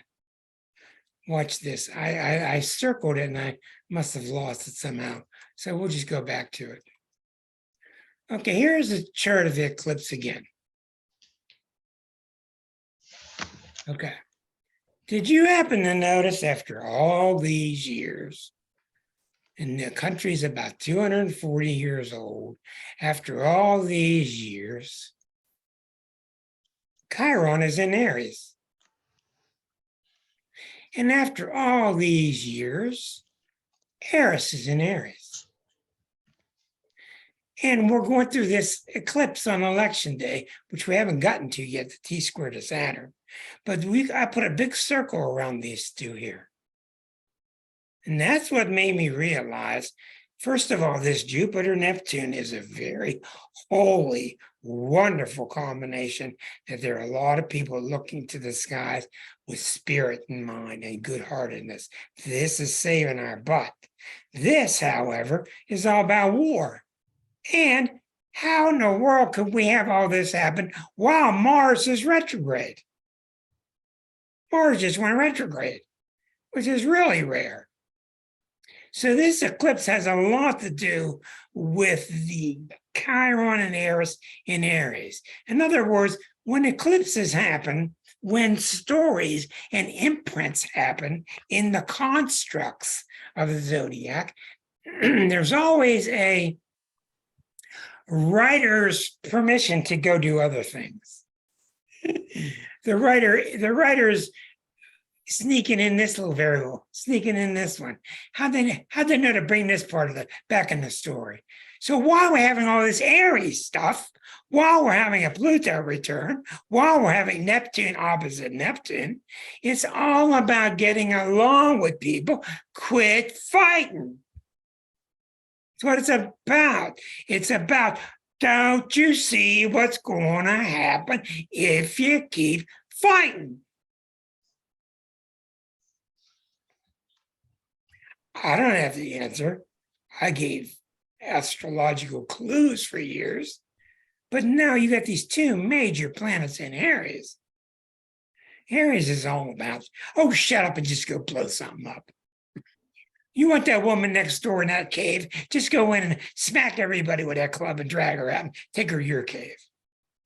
Watch this. I circled it and I must have lost it somehow. So we'll just go back to it. Okay, here's a chart of the eclipse again. Okay. Did you happen to notice after all these years, and the country's about 240 years old, after all these years, Chiron is in Aries. And after all these years, Eris is in Aries. And we're going through this eclipse on election day, which we haven't gotten to yet, the T-square to Saturn. But I put a big circle around these two here. And that's what made me realize, first of all, this Jupiter-Neptune is a very holy, wonderful combination that there are a lot of people looking to the skies with spirit in mind and good-heartedness. This is saving our butt. This, however, is all about war. And how in the world could we have all this happen while Mars is retrograde? Mars just went retrograde, which is really rare. So this eclipse has a lot to do with the Chiron and Eris in Aries. In other words, when eclipses happen, when stories and imprints happen in the constructs of the zodiac, there's always a writer's permission to go do other things. The writer's sneaking in this little variable, sneaking in this one. How'd they know to bring this part of the back in the story? So while we're having all this Aries stuff, while we're having a Pluto return, while we're having Neptune opposite Neptune, it's all about getting along with people. Quit fighting. That's what it's about. It's about, don't you see what's going to happen if you keep fighting? I don't have the answer. I gave astrological clues for years, but now you got these two major planets in Aries. Aries is all about, oh, shut up and just go blow something up. You want that woman next door in that cave, just go in and smack everybody with that club and drag her out and take her to your cave.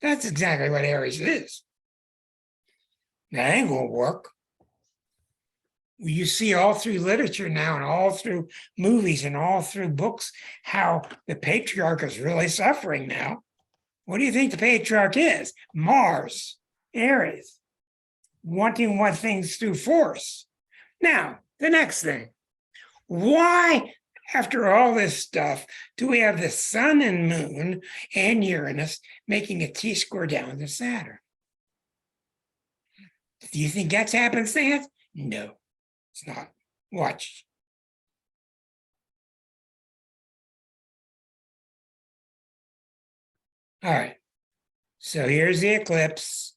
That's exactly what Aries is. That ain't gonna work. You see all through literature now and all through movies and all through books how the patriarch is really suffering now. What do you think the patriarch is? Mars, Aries, wanting what things through force. Now, the next thing. Why, after all this stuff, do we have the sun and moon and Uranus making a T-square down to Saturn? Do you think that's happenstance? No, it's not. Watch. All right. So here's the eclipse.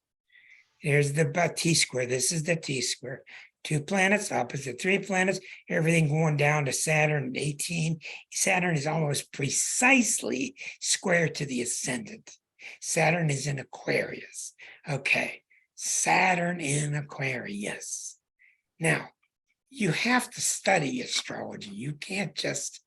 Here's the T-square. This is the T-square. 2 planets, opposite 3 planets, everything going down to Saturn 18. Saturn is almost precisely square to the ascendant. Saturn is in Aquarius. Okay, Saturn in Aquarius. Now, you have to study astrology. You can't just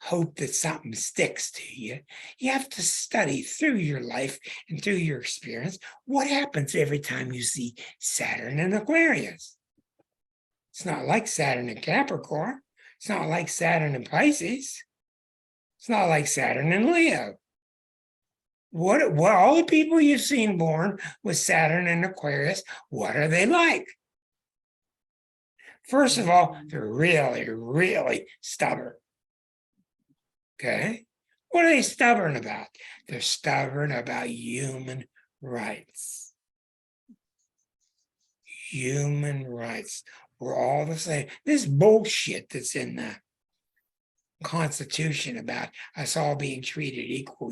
hope that something sticks to you. You have to study through your life and through your experience what happens every time you see Saturn in Aquarius. It's not like Saturn in Capricorn. It's not like Saturn in Pisces. It's not like Saturn in Leo. What all the people you've seen born with Saturn in Aquarius, what are they like? First of all, they're really, really stubborn. Okay. What are they stubborn about? They're stubborn about human rights. Human rights. We're all the same. This bullshit that's in the Constitution about us all being treated equal,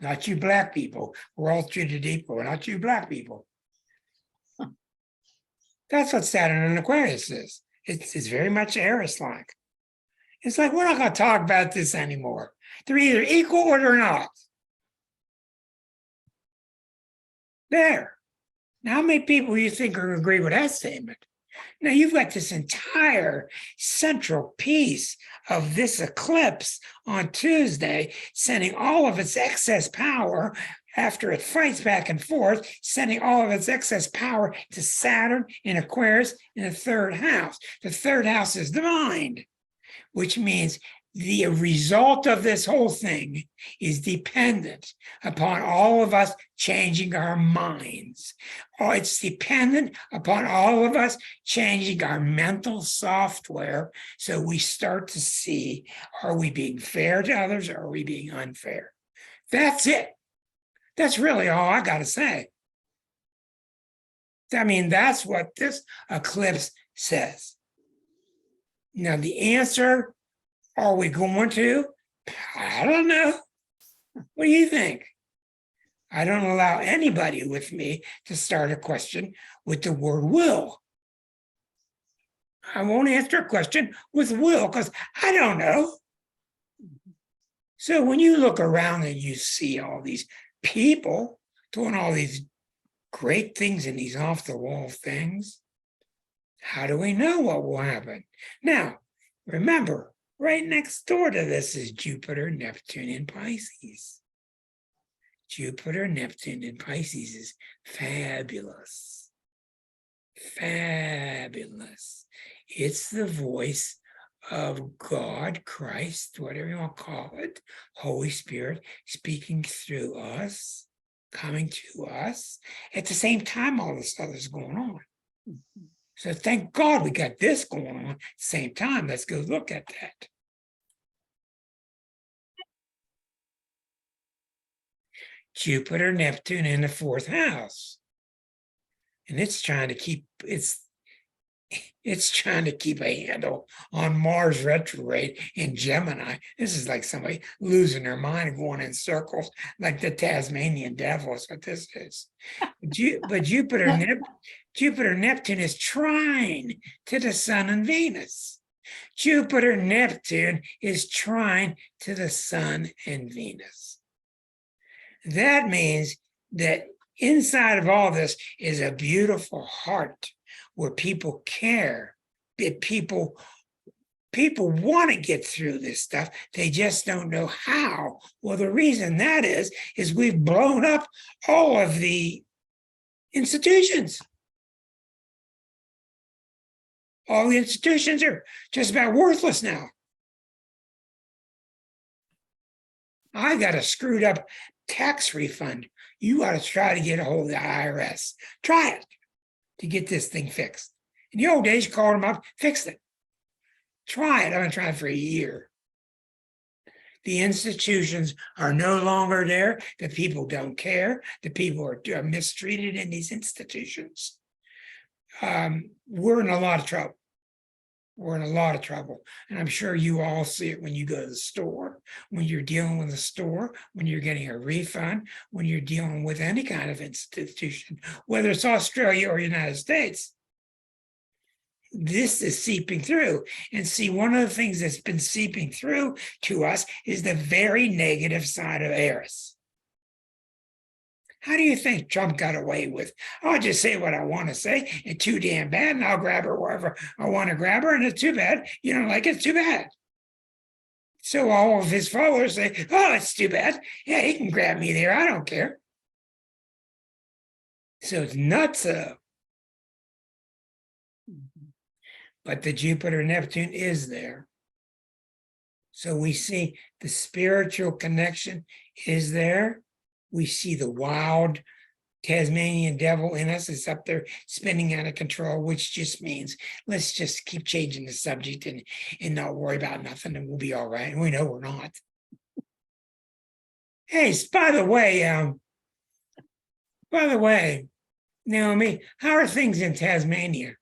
not you black people. We're all treated equal, not you black people. That's what Saturn and Aquarius is. It's very much Aries-like. It's like, we're not going to talk about this anymore. They're either equal or they're not. There. Now, how many people you think are going to agree with that statement? Now, you've got this entire central piece of this eclipse on Tuesday, sending all of its excess power after it fights back and forth, sending all of its excess power to Saturn in Aquarius in the third house. The third house is the mind, which means the result of this whole thing is dependent upon all of us changing our minds. It's dependent upon all of us changing our mental software so we start to see, are we being fair to others or are we being unfair? That's it. That's really all I got to say. I mean, that's what this eclipse says. Now, the answer, are we going to? I don't know. What do you think? I don't allow anybody with me to start a question with the word will. I won't answer a question with will because I don't know. So when you look around and you see all these people doing all these great things and these off-the-wall things, how do we know what will happen? Now, remember, right next door to this is Jupiter, Neptune, and Pisces. Jupiter, Neptune, and Pisces is fabulous. Fabulous. It's the voice of God, Christ, whatever you want to call it, Holy Spirit, speaking through us, coming to us. At the same time, all this other's going on. So thank God we got this going on at the same time. Let's go look at that. Jupiter, Neptune in the fourth house. And it's trying to keep a handle on Mars retrograde in Gemini. This is like somebody losing their mind and going in circles like the Tasmanian devil is what this is. But Jupiter, Neptune is trine to the Sun and Venus. Jupiter, Neptune is trine to the Sun and Venus. That means that inside of all this is a beautiful heart where people care, that people want to get through this stuff. They just don't know how. Well, the reason that is we've blown up all of the institutions. All the institutions are just about worthless now. I got a screwed up tax refund. You got to try to get a hold of the IRS. Try it to get this thing fixed. In the old days, you called them up, fixed it. Try it. I've been trying for a year. The institutions are no longer there. The people don't care. The people are mistreated in these institutions. We're in a lot of trouble. We're in a lot of trouble. And I'm sure you all see it when you go to the store, when you're dealing with a store, when you're getting a refund, when you're dealing with any kind of institution, whether it's Australia or United States. This is seeping through. And see, one of the things that's been seeping through to us is the very negative side of Eris. How do you think Trump got away with, I'll just say what I want to say, and too damn bad, and I'll grab her wherever I want to grab her, and it's too bad. You don't like it, it's too bad. So all of his followers say, oh, it's too bad. Yeah, he can grab me there. I don't care. So it's nuts. But the Jupiter Neptune is there. So we see the spiritual connection is there. We see the wild Tasmanian devil in us is up there spinning out of control, which just means let's just keep changing the subject and not worry about nothing and we'll be all right. And we know we're not. Hey, by the way, Naomi, how are things in Tasmania?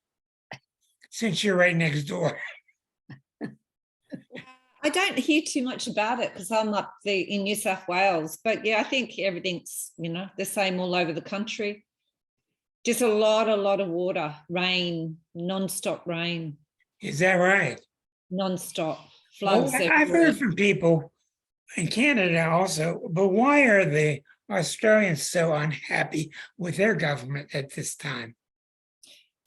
Since you're right next door. I don't hear too much about it because I'm up there in New South Wales. But yeah, I think everything's, the same all over the country. Just a lot of water, rain, non-stop rain, Is that right? non-stop Well, floods I've everywhere. heard from people in Canada also, but why are the Australians so unhappy with their government at this time?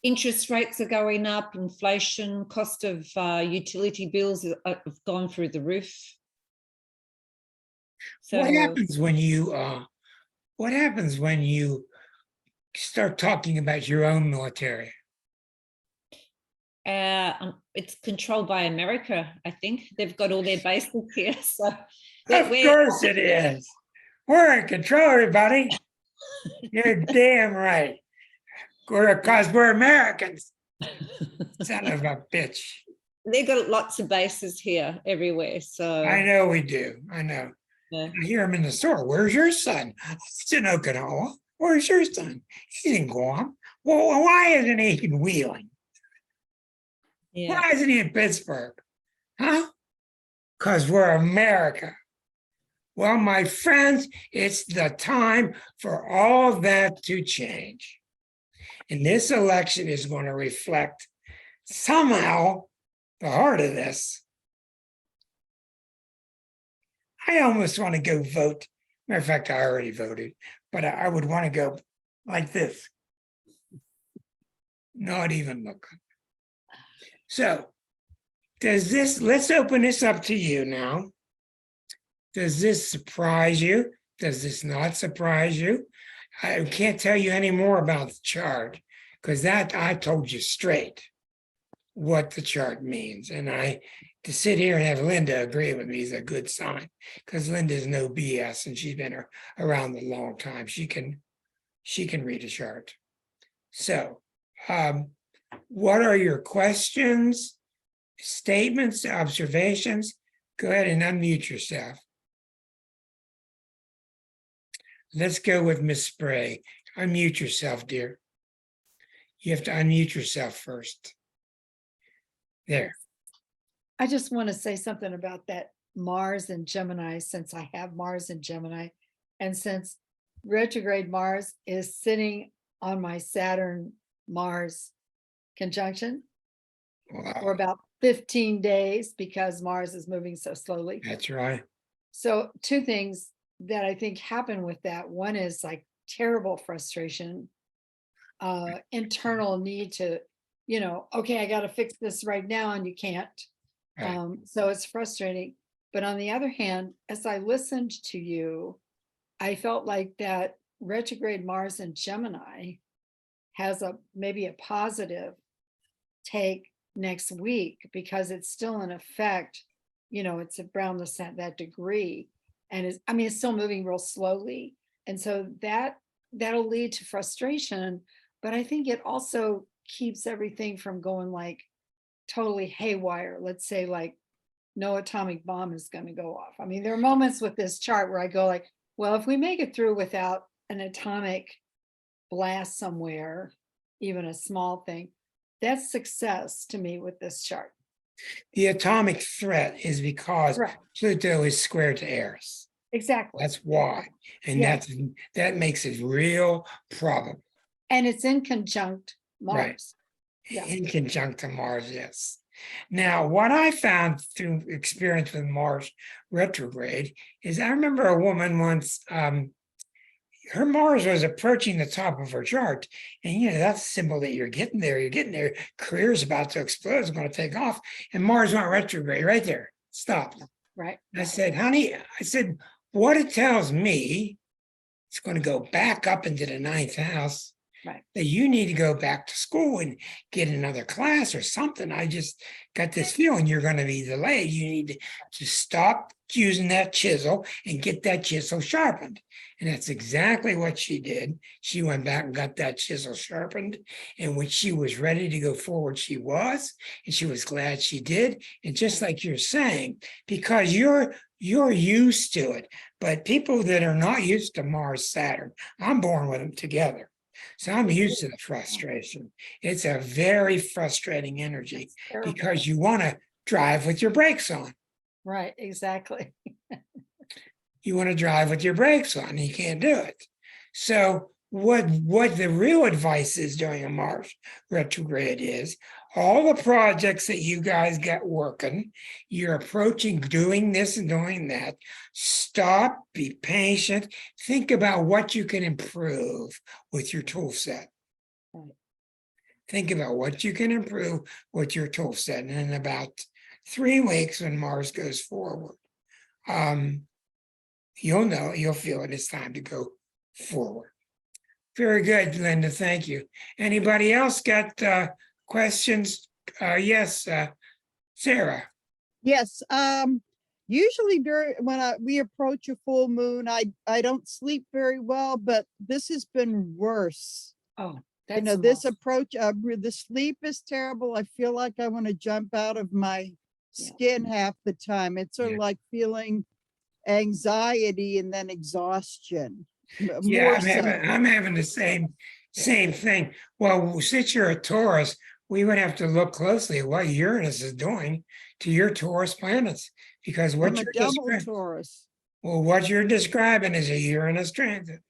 Interest rates are going up, inflation, cost of utility bills have gone through the roof. So What happens when you start talking about your own military? it's controlled by America, I think. They've got all their bases here. So Of course it is. We're in control, everybody. You're damn right. Because we're Americans. Son of a bitch. they've got lots of bases here everywhere. So I know we do. I know. yeah. I hear him in the store. Where's your son? He's in Okinawa. Where's your son? He's in Guam. Well, why isn't he in Wheeling? Yeah. Why isn't he in Pittsburgh? Huh? Because we're America. Well, my friends, it's the time for all that to change. And this election is going to reflect somehow the heart of this. I almost want to go vote. Matter of fact, I already voted, but I would want to go like this. Not even looking. So, let's open this up to you now. Does this surprise you? Does this not surprise you? I can't tell you any more about the chart because that I told you straight what the chart means. And to sit here and have Linda agree with me is a good sign because Linda's no BS and she's been around a long time. She can read a chart. So, what are your questions, statements, observations? Go ahead and unmute yourself. Let's go with Miss Spray. Unmute yourself, dear. You have to unmute yourself first. There. I just want to say something about that Mars and Gemini, since I have Mars and Gemini, and since retrograde Mars is sitting on my Saturn Mars conjunction for about 15 days because Mars is moving so slowly. That's right. So two things that I think happen with that. One is like terrible frustration, internal need to, okay, I got to fix this right now, and you can't. Right. So it's frustrating. But on the other hand, as I listened to you, I felt like that retrograde Mars in Gemini has maybe a positive take next week because it's still in effect. It's around that degree, and it's still moving real slowly, and so that'll lead to frustration. But I think it also keeps everything from going like totally haywire. Let's say like no atomic bomb is going to go off. There are moments with this chart where I go like, well, if we make it through without an atomic blast somewhere, even a small thing, that's success to me with this chart. The atomic threat is because Correct. Pluto is square to Eris. Exactly. That's why. And Yeah. that makes it real probable. And it's in conjunct Mars. Right. Yeah. In conjunct to Mars, yes. Now, what I found through experience with Mars retrograde is I remember a woman once, her Mars was approaching the top of her chart. And, that's a symbol that you're getting there. Career's about to explode. It's going to take off. And Mars went retrograde right there. Stopped. Right. I said, honey, what it tells me, it's going to go back up into the ninth house. Right. That you need to go back to school and get another class or something. I just got this feeling you're going to be delayed. You need to stop using that chisel and get that chisel sharpened. And that's exactly what she did. She went back and got that chisel sharpened. And when she was ready to go forward, she was. And she was glad she did. And just like you're saying, because you're used to it. But people that are not used to Mars, Saturn, I'm born with them together. So I'm used to the frustration. It's a very frustrating energy Terrible. because you want to drive with your brakes on. Right, exactly. You want to drive with your brakes on, and you can't do it. So what the real advice is during a Mars retrograde is all the projects that you guys got working, you're approaching doing this and doing that. Stop, be patient, think about what you can improve with your tool set. Right. Think about what you can improve with your tool set. And in about 3 weeks, when Mars goes forward, you'll know, you'll feel it is time to go forward. Very good, Linda. Thank you. Anybody else got questions? Yes, Sarah. Yes, usually we approach a full moon, I don't sleep very well, but this has been worse. Oh, You that's know, the this most- approach, the sleep is terrible. I feel like I want to jump out of my Yeah. skin half the time. It's sort of Yeah. like feeling anxiety and then exhaustion. Yeah, More I'm having the same thing. Well, since you're a Taurus, we would have to look closely at what Uranus is doing to your Taurus planets, because I'm what a you're double describing, Taurus. well, what you're describing is a Uranus transit.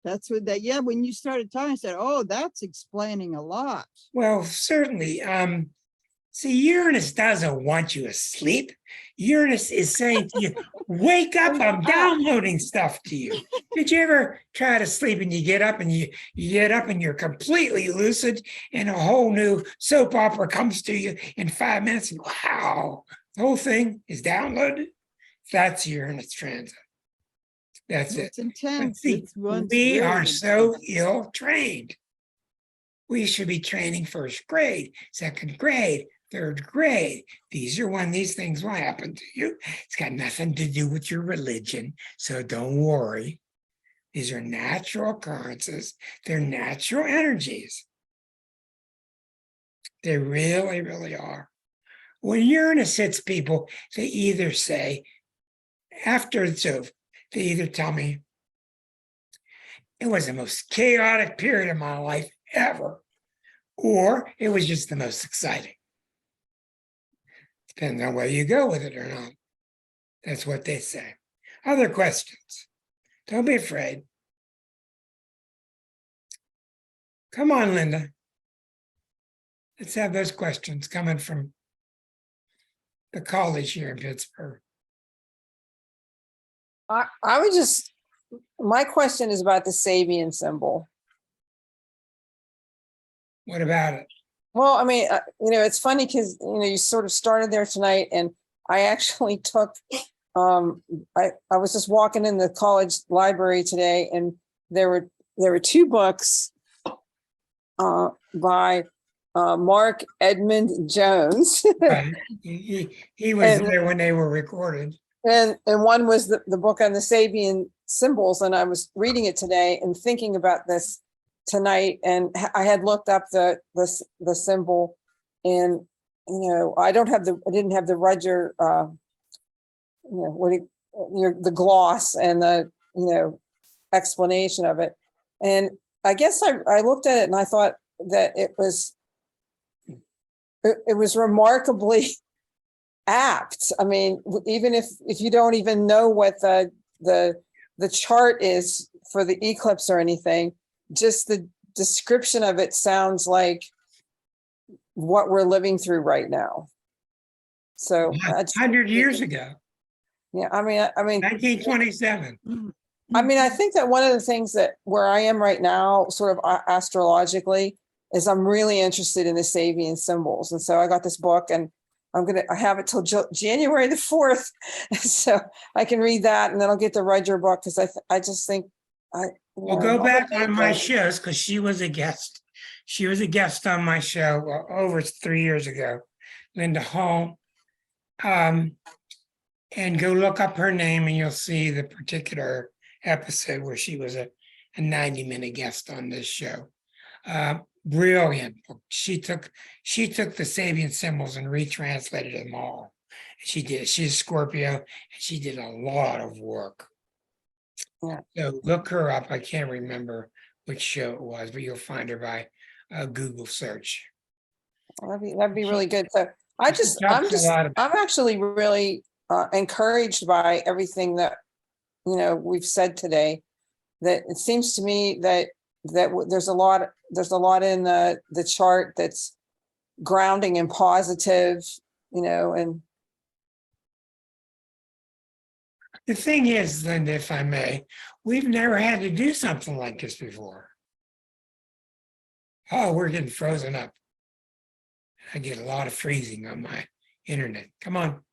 That's what that, yeah, when you started talking, I said, oh, that's explaining a lot. Well, certainly. See, Uranus doesn't want you asleep. Uranus is saying to you, wake up, I'm downloading stuff to you. Did you ever try to sleep and you get up and you get up and you're completely lucid and a whole new soap opera comes to you in 5 minutes and wow, the whole thing is downloaded? That's Uranus transit. That's it. It's intense. See, It's one's we really are so intense. ill trained. We should be training first grade, second grade, third grade. These are when these things will happen to you. It's got nothing to do with your religion, so don't worry. These are natural occurrences. They're natural energies. They really, really are. When Uranus hits people, they either say, after it's over, they either tell me, it was the most chaotic period of my life ever, or it was just the most exciting. Depends on whether you go with it or not. That's what they say. Other questions? Don't be afraid. Come on, Linda. Let's have those questions coming from the college here in Pittsburgh. I would just, my question is about the Sabian symbol. What about it? Well, I mean, it's funny because, you sort of started there tonight and I actually took, I was just walking in the college library today and there were 2 books by Mark Edmund Jones. Right. He was there when they were recorded. And one was the book on the Sabian symbols. And I was reading it today and thinking about this tonight. And I had looked up the symbol and, I didn't have the Roger, the gloss and the, explanation of it. And I guess I looked at it and I thought that it was remarkably apt. I mean, even if you don't even know what the chart is for the eclipse or anything, just the description of it sounds like what we're living through right now. So 100 years ago, yeah, I mean 1927. I think that one of the things that where I am right now, sort of astrologically, is I'm really interested in the Sabian symbols. And so I got this book and I have it till January the 4th. So I can read that and then I'll get the Roger book because I just think We'll go back on my shows because she was a guest. She was a guest on my show over 3 years ago, Linda Hall. And go look up her name and you'll see the particular episode where she was a 90-minute guest on this show. Brilliant. She took the Sabian symbols and retranslated them all She's a Scorpio, and she did a lot of work. Yeah. So look her up. I can't remember which show it was, but you'll find her by Google search. That'd be really good. So I'm talks a lot about- I'm actually really encouraged by everything that, we've said today. That it seems to me that there's a lot in the chart that's grounding and positive, and The thing is, Linda, if I may, we've never had to do something like this before. Oh, we're getting frozen up. I get a lot of freezing on my internet. Come on.